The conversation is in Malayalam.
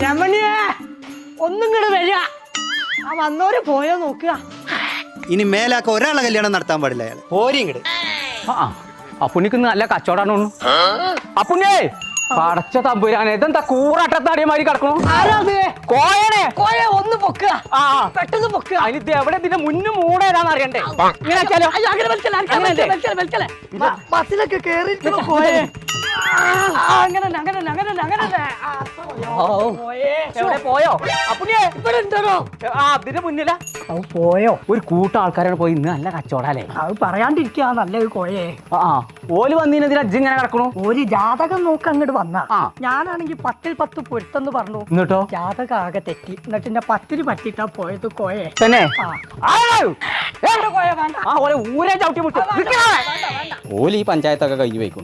രമണിയെ ഒന്നും കൂടെ വരിക. ആ വന്നോര് പോയോ നോക്കുക. ഇനി മേലാക്ക ഒരാളെ കല്യാണം നടത്താൻ പാടില്ല അയാൾ. പോരിങ്ങട്. അപ്പുണ്ണിക്ക് നല്ല കച്ചവടാണ്. അപ്പുണ്ണേ പടച്ച തമ്പുരാനെ ഇതെന്താ കൂറാട്ടത്താടിയമാരി കിടക്കണു? കോയനെ കോയ ഒന്ന് പൊക്കുക. പെട്ടെന്ന് പൊക്കുക. അതിന് എവിടെ ഇതിന്റെ മുന്നും മൂടേതാന്ന് അറിയണ്ടേ? ഇങ്ങനെ ബസ്സിലൊക്കെ കേറി പോയേ. അങ്ങനെ എവിടെ പോയോ? അപ്പുണ്ണിയെ ഇവിടെ ഉണ്ടോ? അതിന്റെ മുന്നില പോയോ? ഒരു കൂട്ടം ആൾക്കാരാണ് പോയി. ഇന്ന് നല്ല കച്ചവടല്ലേ? അത് പറയാണ്ടിരിക്കാ നല്ലൊരു കോയേ. ഓല് വന്നതിനെതിരെ അജ്ജ് ഇങ്ങനെ കിടക്കണു. ഒരു ജാതകം നോക്ക് അങ്ങോട്ട് വന്ന. ഞാനാണെങ്കിൽ 10ൽ 10 പൊരുത്തെന്ന് പറഞ്ഞു. എന്നിട്ടോ ജാതകം ആകെ തെറ്റി. എന്നിട്ട് എന്റെ 10ന് പറ്റിട്ടാ പോയത് കോയെ. തന്നെ കോയ വേണ്ട. ഊരെ ചവിട്ടി മുട്ടി ഓല് ഈ പഞ്ചായത്തൊക്കെ കഴിഞ്ഞു പോയിക്കും.